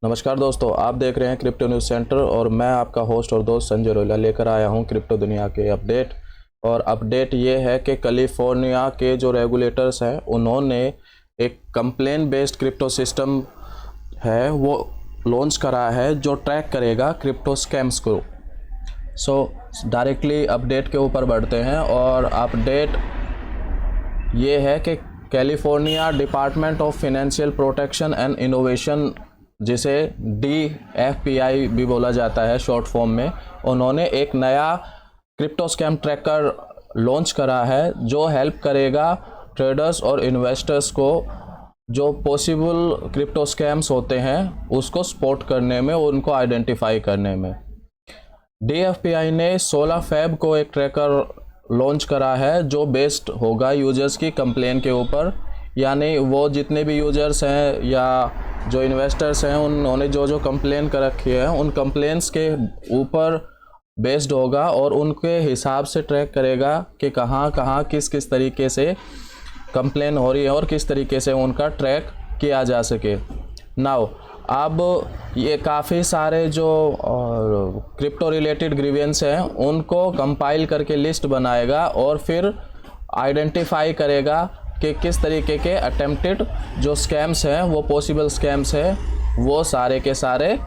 नमस्कार दोस्तों, आप देख रहे हैं क्रिप्टो न्यूज़ सेंटर और मैं आपका होस्ट और दोस्त संजय रोहिला लेकर आया हूं क्रिप्टो दुनिया के अपडेट। और अपडेट ये है कि कैलिफोर्निया के जो रेगुलेटर्स हैं उन्होंने एक कंप्लेन बेस्ड क्रिप्टो सिस्टम है वो लॉन्च करा है जो ट्रैक करेगा क्रिप्टो स्कैम्स को। डायरेक्टली अपडेट के ऊपर बढ़ते हैं और अपडेट ये है कि California department of financial protection and innovation, जिसे DFPI भी बोला जाता है शॉर्ट फॉर्म में, उन्होंने एक नया क्रिप्टो स्कैम ट्रैकर लॉन्च करा है जो हेल्प करेगा ट्रेडर्स और इन्वेस्टर्स को जो पॉसिबल क्रिप्टो स्कैम्स होते हैं उसको स्पॉट करने में, उनको आइडेंटिफाई करने में। DFPI ने 16 फेब को एक ट्रैकर लॉन्च करा है जो बेस्ड होगा यूजर्स की कंप्लेन के ऊपर, यानी वो जितने भी यूजर्स हैं या जो इन्वेस्टर्स हैं उन्होंने जो कंप्लेन कर रखी है उन कंप्लेंट्स के ऊपर बेस्ड होगा और उनके हिसाब से ट्रैक करेगा कि कहाँ किस तरीके से कंप्लेन हो रही है और किस तरीके से उनका ट्रैक किया जा सके। नाउ अब ये काफ़ी सारे जो क्रिप्टो रिलेटेड ग्रीवेंस हैं उनको कंपाइल करके लिस्ट बनाएगा और फिर आइडेंटिफाई करेगा कि किस तरीके के अटेम्प्टेड जो स्कैम्स हैं, वो पॉसिबल स्कैम्स हैं, वो सारे के सारे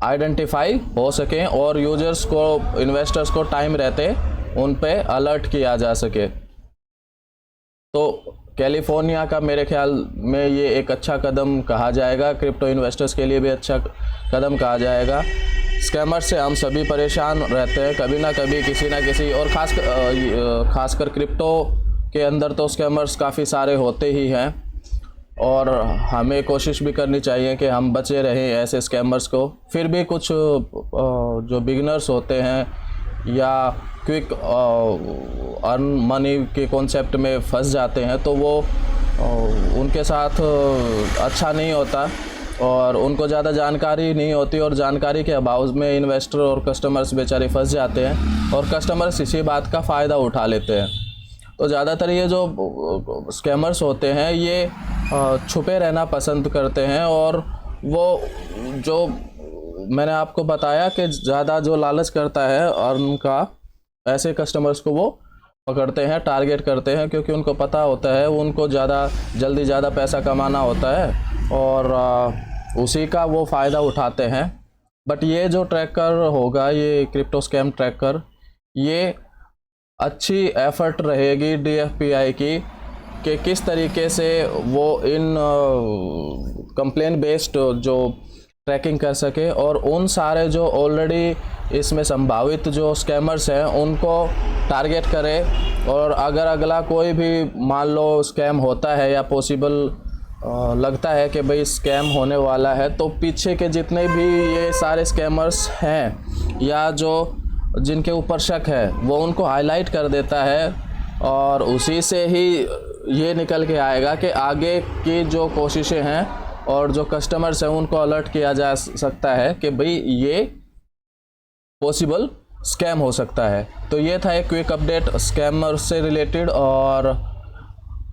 आइडेंटिफाई हो सकें और यूजर्स को, इन्वेस्टर्स को टाइम रहते उन पे अलर्ट किया जा सके। तो कैलिफोर्निया का मेरे ख्याल में ये एक अच्छा कदम कहा जाएगा, क्रिप्टो इन्वेस्टर्स के लिए भी अच्छा कदम कहा जाएगा। स्कैमर्स से हम सभी परेशान रहते हैं कभी ना कभी, किसी ना किसी, और खासकर क्रिप्टो के अंदर तो स्कैमर्स काफ़ी सारे होते ही हैं और हमें कोशिश भी करनी चाहिए कि हम बचे रहें ऐसे स्कैमर्स को। फिर भी कुछ जो बिगिनर्स होते हैं या क्विक अर्न मनी के कॉन्सेप्ट में फंस जाते हैं तो वो उनके साथ अच्छा नहीं होता और उनको ज़्यादा जानकारी नहीं होती और जानकारी के अभाव में इन्वेस्टर और कस्टमर्स बेचारे फंस जाते हैं और कस्टमर्स इसी बात का फ़ायदा उठा लेते हैं। तो ज़्यादातर ये जो स्कैमर्स होते हैं ये छुपे रहना पसंद करते हैं और वो जो मैंने आपको बताया कि ज़्यादा जो लालच करता है अर्न का, ऐसे कस्टमर्स को वो पकड़ते हैं, टारगेट करते हैं, क्योंकि उनको पता होता है उनको ज़्यादा पैसा कमाना होता है और उसी का वो फ़ायदा उठाते हैं। बट ये जो ट्रैकर होगा, ये क्रिप्टो स्कैम ट्रैकर, ये अच्छी एफर्ट रहेगी DFPI की कि किस तरीके से वो इन कंप्लेन बेस्ड जो ट्रैकिंग कर सके और उन सारे जो ऑलरेडी इसमें संभावित जो स्कैमर्स हैं उनको टारगेट करे। और अगर अगला कोई भी मान लो स्कैम होता है या पॉसिबल लगता है कि भाई स्कैम होने वाला है, तो पीछे के जितने भी ये सारे स्कैमर्स हैं या जो जिनके ऊपर शक है वो उनको हाईलाइट कर देता है और उसी से ही ये निकल के आएगा कि आगे की जो कोशिशें हैं और जो कस्टमर्स हैं उनको अलर्ट किया जा सकता है कि भाई ये पॉसिबल स्कैम हो सकता है। तो ये था एक क्विक अपडेट स्कैमर से रिलेटेड और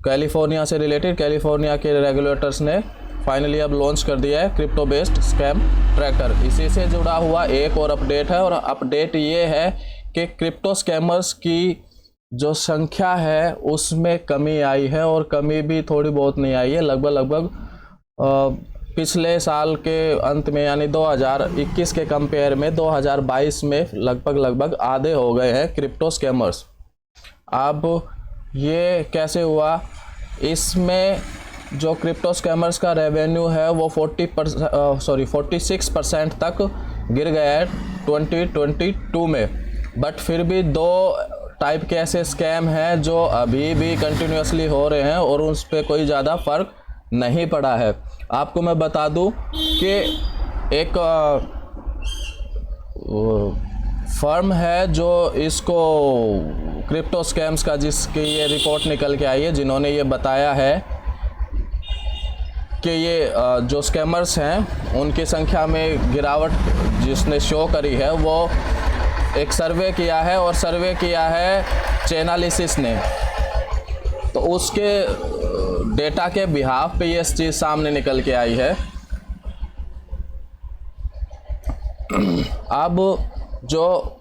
कैलिफोर्निया से रिलेटेड। कैलिफोर्निया के रेगुलेटर्स ने फाइनली अब लॉन्च कर दिया है क्रिप्टो बेस्ड स्कैम ट्रैकर। इसी से जुड़ा हुआ एक और अपडेट है और अपडेट ये है कि क्रिप्टो स्कैमर्स की जो संख्या है उसमें कमी आई है और कमी भी थोड़ी बहुत नहीं आई है, लगभग पिछले साल के अंत में यानी 2021 के कंपेयर में 2022 में लगभग आधे हो गए हैं क्रिप्टो स्कैमर्स। अब ये कैसे हुआ? इसमें जो क्रिप्टो स्कैमर्स का रेवेन्यू है वो 46% तक गिर गया है 2022 में। बट फिर भी दो टाइप के ऐसे स्कैम हैं जो अभी भी कंटिन्यूसली हो रहे हैं और उस पर कोई ज़्यादा फ़र्क नहीं पड़ा है। आपको मैं बता दूं कि एक फर्म है जो इसको क्रिप्टो स्कैम्स का, जिसकी ये रिपोर्ट निकल के आई है, जिन्होंने ये बताया है कि ये जो स्कैमर्स हैं उनकी संख्या में गिरावट जिसने शो करी है, वो एक सर्वे किया है और सर्वे किया है चेनालिसिस ने। तो उसके डेटा के बिहाफ पे ये चीज़ सामने निकल के आई है अब जो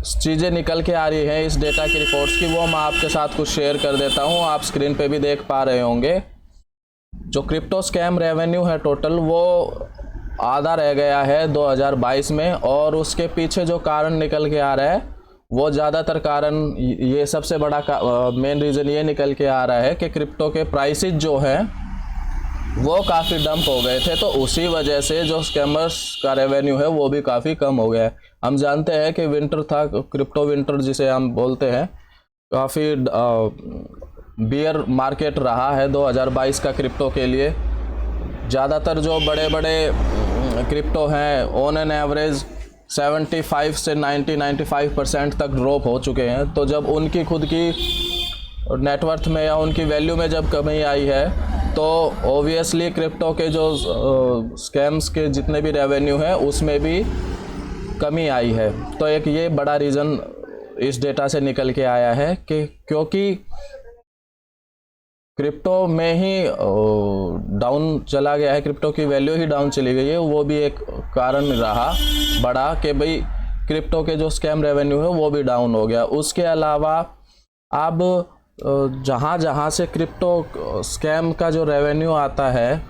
चीज़ें निकल के आ रही हैं इस डेटा की रिपोर्ट्स की, वो मैं आपके साथ कुछ शेयर कर देता हूँ। आप स्क्रीन पे भी देख पा रहे होंगे। जो क्रिप्टो स्कैम रेवेन्यू है टोटल, वो आधा रह गया है 2022 में, और उसके पीछे जो कारण निकल के आ रहा है वो ज़्यादातर कारण, ये सबसे बड़ा मेन रीज़न ये निकल के आ रहा है कि क्रिप्टो के प्राइसेस जो हैं वो काफ़ी डंप हो गए थे, तो उसी वजह से जो स्कैमर्स का रेवेन्यू है वो भी काफ़ी कम हो गया है। हम जानते हैं कि विंटर था, क्रिप्टो विंटर जिसे हम बोलते हैं, काफ़ी बियर मार्केट रहा है 2022 का क्रिप्टो के लिए। ज़्यादातर जो बड़े बड़े क्रिप्टो हैं ऑन एन एवरेज 75 से 90-95% तक ड्रॉप हो चुके हैं। तो जब उनकी खुद की नेटवर्थ में या उनकी वैल्यू में जब कमी आई है, तो ओबियसली क्रिप्टो के जो स्कैम्स के जितने भी रेवेन्यू है उसमें भी कमी आई है। तो एक ये बड़ा रीज़न इस डेटा से निकल के आया है कि क्योंकि क्रिप्टो में ही डाउन चला गया है, क्रिप्टो की वैल्यू ही डाउन चली गई है, वो भी एक कारण रहा बड़ा कि भाई क्रिप्टो के जो स्कैम रेवेन्यू है वो भी डाउन हो गया। उसके अलावा अब जहाँ जहाँ से क्रिप्टो स्कैम का जो रेवेन्यू आता है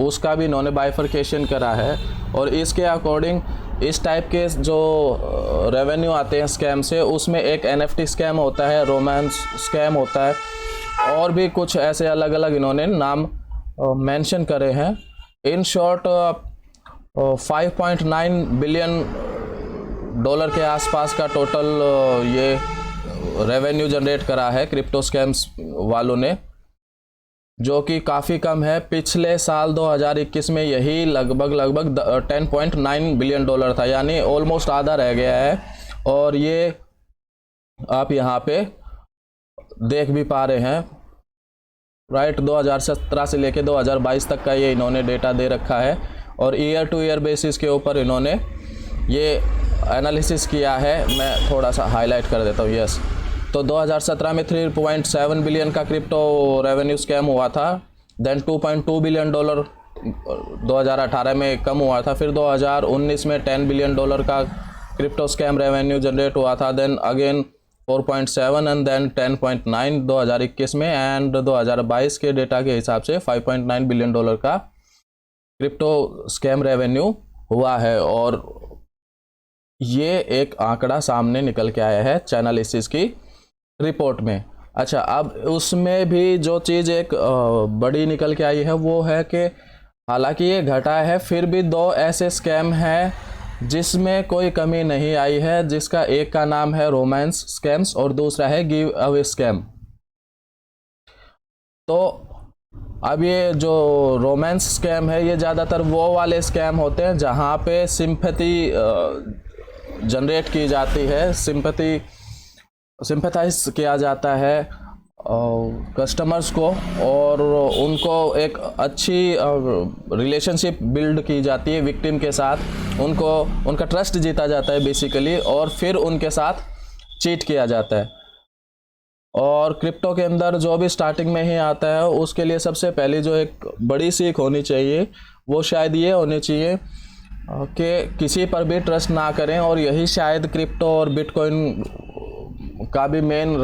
उसका भी इन्होंने बाइफरकेशन करा है, और इसके अकॉर्डिंग इस टाइप के जो रेवेन्यू आते हैं स्कैम से, उसमें एक NFT स्कैम होता है, रोमांस स्कैम होता है, और भी कुछ ऐसे अलग अलग इन्होंने नाम मेंशन करे हैं। इन शॉर्ट 5.9 बिलियन डॉलर के आसपास का टोटल ये रेवेन्यू जनरेट करा है क्रिप्टो स्कैम्स वालों ने, जो कि काफ़ी कम है। पिछले साल 2021 में यही लगभग 10.9 बिलियन डॉलर था, यानी ऑलमोस्ट आधा रह गया है। और ये आप यहाँ पे देख भी पा रहे हैं, राइट, 2017 से लेके 2022 तक का ये इन्होंने डेटा दे रखा है, और ईयर टू ईयर बेसिस के ऊपर इन्होंने ये एनालिसिस किया है। मैं थोड़ा सा हाईलाइट कर देता हूँ। यस, तो 2017 में 3.7 बिलियन का क्रिप्टो रेवेन्यू स्कैम हुआ था, देन 2.2 बिलियन डॉलर 2018 में कम हुआ था, फिर 2019 में 10 बिलियन डॉलर का क्रिप्टो स्कैम रेवेन्यू जनरेट हुआ था, देन अगेन 4.7 एंड देन 10.9 2021 में, एंड 2022 के डेटा के हिसाब से 5.9 बिलियन डॉलर का क्रिप्टो स्कैम रेवेन्यू हुआ है। और ये एक आंकड़ा सामने निकल के आया है चैनलिसिस की रिपोर्ट में। अच्छा, अब उसमें भी जो चीज़ एक बड़ी निकल के आई है वो है कि हालांकि ये घटा है, फिर भी दो ऐसे स्कैम हैं जिसमें कोई कमी नहीं आई है, जिसका एक का नाम है रोमांस स्कैम्स और दूसरा है गिव अवे स्कैम। तो अब ये जो रोमांस स्कैम है ये ज़्यादातर वो वाले स्कैम होते हैं जहाँ पे सिंपैथी जनरेट की जाती है, सिंपैथाइज किया जाता है कस्टमर्स को, और उनको एक अच्छी रिलेशनशिप बिल्ड की जाती है विक्टिम के साथ, उनका ट्रस्ट जीता जाता है बेसिकली, और फिर उनके साथ चीट किया जाता है। और क्रिप्टो के अंदर जो भी स्टार्टिंग में ही आता है उसके लिए सबसे पहले जो एक बड़ी सीख होनी चाहिए वो शायद ये होनी चाहिए कि किसी पर भी ट्रस्ट ना करें, और यही शायद क्रिप्टो और बिटकॉइन का भी मेन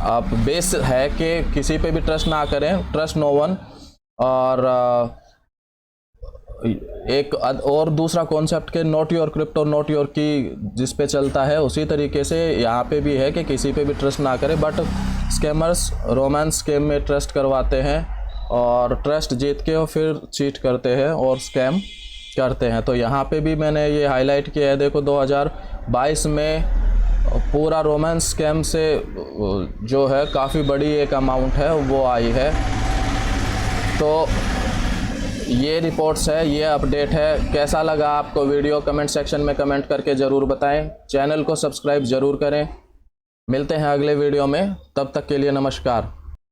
आप बेस है कि किसी पे भी ट्रस्ट ना करें, ट्रस्ट नो वन। और एक और दूसरा कॉन्सेप्ट के not your crypto not your की जिस पे चलता है, उसी तरीके से यहाँ पे भी है कि किसी पे भी ट्रस्ट ना करें। बट स्कैमर्स रोमांस स्कैम में ट्रस्ट करवाते हैं और ट्रस्ट जीत के और फिर चीट करते हैं और स्कैम करते हैं। तो यहाँ पे भी मैंने ये हाईलाइट किया है। देखो 2022 में पूरा रोमांस स्कैम से जो है काफ़ी बड़ी एक अमाउंट है वो आई है। तो ये रिपोर्ट्स है, ये अपडेट है। कैसा लगा आपको वीडियो कमेंट सेक्शन में कमेंट करके ज़रूर बताएं। चैनल को सब्सक्राइब ज़रूर करें। मिलते हैं अगले वीडियो में, तब तक के लिए नमस्कार।